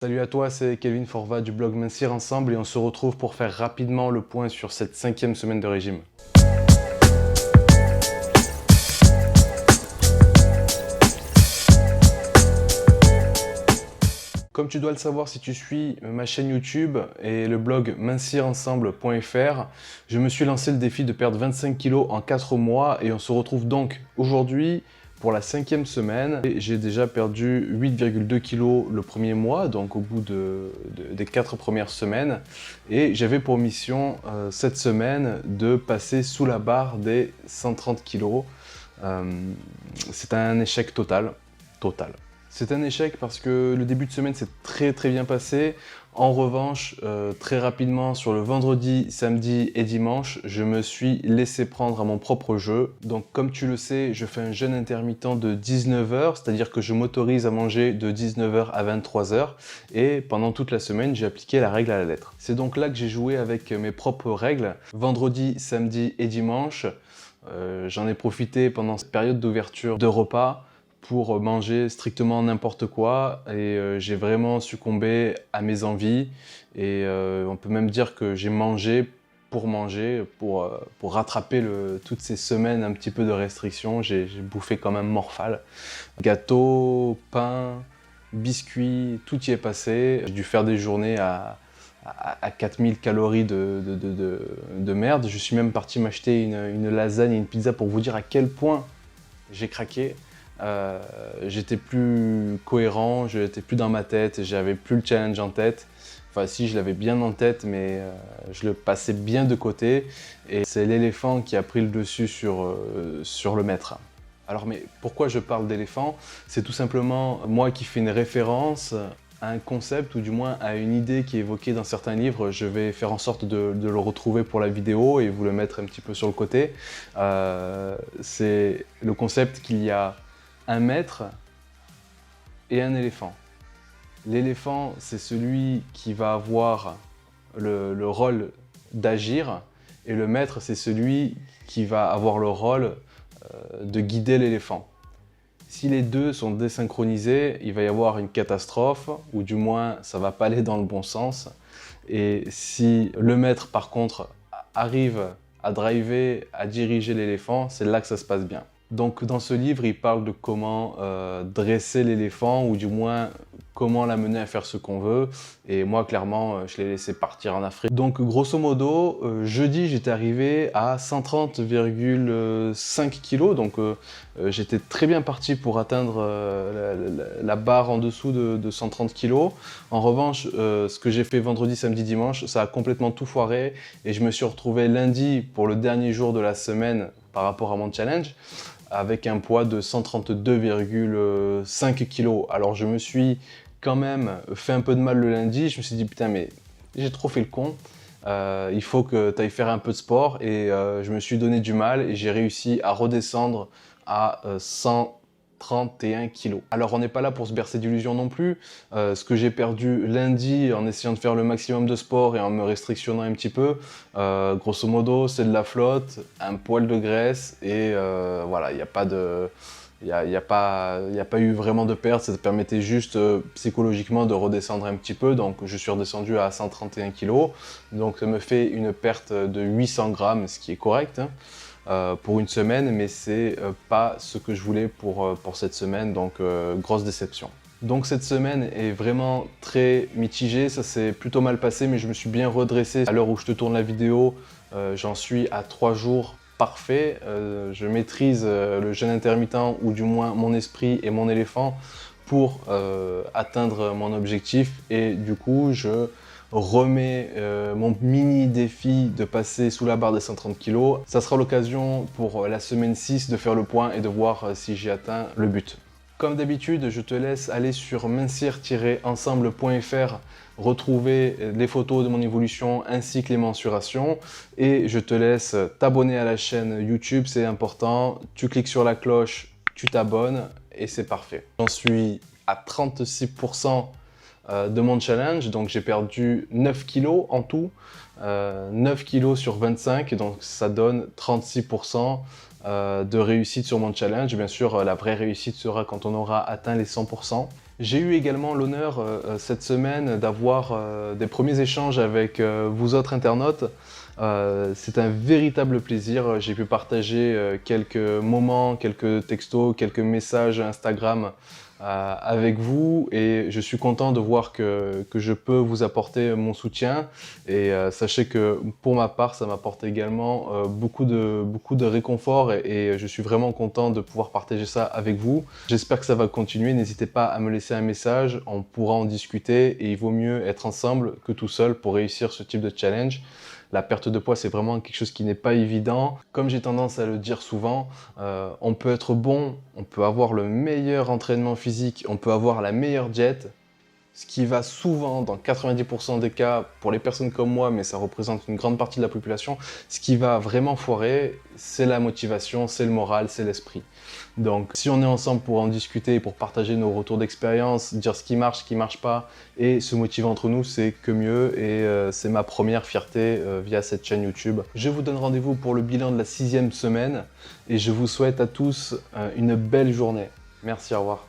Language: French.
Salut à toi, c'est Kelvin Forvat du blog Mincir Ensemble et on se retrouve pour faire rapidement le point sur cette 5e semaine de régime. Comme tu dois le savoir si tu suis ma chaîne YouTube et le blog mincirensemble.fr, je me suis lancé le défi de perdre 25 kg en 4 mois et on se retrouve donc aujourd'hui pour la 5e semaine. J'ai déjà perdu 8,2 kg le premier mois, donc au bout des 4 premières semaines. Et j'avais pour mission cette semaine de passer sous la barre des 130 kg. C'est un échec total. C'est un échec parce que le début de semaine s'est très bien passé. En revanche, très rapidement, sur le vendredi, samedi et dimanche, je me suis laissé prendre à mon propre jeu. Donc comme tu le sais, je fais un jeûne intermittent de 19 h, c'est-à-dire que je m'autorise à manger de 19 h à 23 h. Et pendant toute la semaine, j'ai appliqué la règle à la lettre. C'est donc là que j'ai joué avec mes propres règles. Vendredi, samedi et dimanche, j'en ai profité pendant cette période d'ouverture de repas pour manger strictement n'importe quoi et j'ai vraiment succombé à mes envies et on peut même dire que j'ai mangé, pour rattraper toutes ces semaines un petit peu de restriction. J'ai bouffé quand même morphale. Gâteau, pain, biscuits, tout y est passé. J'ai dû faire des journées à 4000 calories de merde. Je suis même parti m'acheter une lasagne et une pizza pour vous dire à quel point j'ai craqué. J'étais plus cohérent, j'étais plus dans ma tête, j'avais plus le challenge en tête. Enfin si, je l'avais bien en tête, mais je le passais bien de côté. Et c'est l'éléphant qui a pris le dessus sur le maître. Alors mais pourquoi je parle d'éléphant? C'est tout simplement moi qui fais une référence à un concept, ou du moins à une idée qui est évoquée dans certains livres. Je vais faire en sorte de le retrouver pour la vidéo et vous le mettre un petit peu sur le côté. C'est le concept qu'il y a un maître et un éléphant. L'éléphant, c'est celui qui va avoir le rôle d'agir, et le maître, c'est celui qui va avoir le rôle de guider l'éléphant. Si les deux sont désynchronisés, il va y avoir une catastrophe, ou du moins ça va pas aller dans le bon sens. Et si le maître par contre arrive à driver, à diriger l'éléphant, c'est là que ça se passe bien. Donc dans ce livre, il parle de comment dresser l'éléphant, ou du moins comment l'amener à faire ce qu'on veut. Et moi, clairement, je l'ai laissé partir en Afrique. Donc grosso modo, jeudi, j'étais arrivé à 130,5 kg. Donc j'étais très bien parti pour atteindre la barre en dessous de 130 kg. En revanche, ce que j'ai fait vendredi, samedi, dimanche, ça a complètement tout foiré. Et je me suis retrouvé lundi pour le dernier jour de la semaine par rapport à mon challenge, avec un poids de 132,5 kg. Alors je me suis quand même fait un peu de mal le lundi. Je me suis dit putain, mais j'ai trop fait le con. Il faut que tu ailles faire un peu de sport, et je me suis donné du mal et j'ai réussi à redescendre à 131 kg. Alors on n'est pas là pour se bercer d'illusions non plus. Ce que j'ai perdu lundi en essayant de faire le maximum de sport et en me restrictionnant un petit peu, grosso modo c'est de la flotte, un poil de graisse, et voilà, il n'y a pas eu vraiment de perte. Ça te permettait juste psychologiquement de redescendre un petit peu. Donc je suis redescendu à 131 kg. Donc ça me fait une perte de 800 grammes, ce qui est correct, hein, pour une semaine, mais c'est pas ce que je voulais pour cette semaine. Donc grosse déception. Donc cette semaine est vraiment très mitigée. Ça s'est plutôt mal passé, mais je me suis bien redressé. À l'heure où je te tourne la vidéo, j'en suis à 3 jours parfait. Je maîtrise le jeûne intermittent, ou du moins mon esprit et mon éléphant, pour atteindre mon objectif. Et du coup, je remets mon mini défi de passer sous la barre des 130 kg. Ça sera l'occasion pour la semaine 6 de faire le point et de voir si j'ai atteint le but. Comme d'habitude, je te laisse aller sur mincir-ensemble.fr, retrouver les photos de mon évolution ainsi que les mensurations, et je te laisse t'abonner à la chaîne YouTube, c'est important. Tu cliques sur la cloche, tu t'abonnes et c'est parfait. J'en suis à 36% de mon challenge, donc j'ai perdu 9 kg en tout, 9 kg sur 25, donc ça donne 36% de réussite sur mon challenge. Bien sûr, la vraie réussite sera quand on aura atteint les 100%. J'ai eu également l'honneur cette semaine d'avoir des premiers échanges avec vous autres internautes. C'est un véritable plaisir. J'ai pu partager quelques moments, quelques textos, quelques messages Instagram avec vous et je suis content de voir que je peux vous apporter mon soutien et sachez que pour ma part ça m'apporte également beaucoup de réconfort et je suis vraiment content de pouvoir partager ça avec vous. J'espère que ça va continuer, n'hésitez pas à me laisser un message, on pourra en discuter et il vaut mieux être ensemble que tout seul pour réussir ce type de challenge. La perte de poids, c'est vraiment quelque chose qui n'est pas évident. Comme j'ai tendance à le dire souvent, on peut être bon, on peut avoir le meilleur entraînement physique, on peut avoir la meilleure diète. Ce qui va souvent, dans 90% des cas, pour les personnes comme moi, mais ça représente une grande partie de la population, ce qui va vraiment foirer, c'est la motivation, c'est le moral, c'est l'esprit. Donc si on est ensemble pour en discuter, pour partager nos retours d'expérience, dire ce qui marche pas, et se motiver entre nous, c'est que mieux, et c'est ma première fierté via cette chaîne YouTube. Je vous donne rendez-vous pour le bilan de la 6e semaine, et je vous souhaite à tous une belle journée. Merci, au revoir.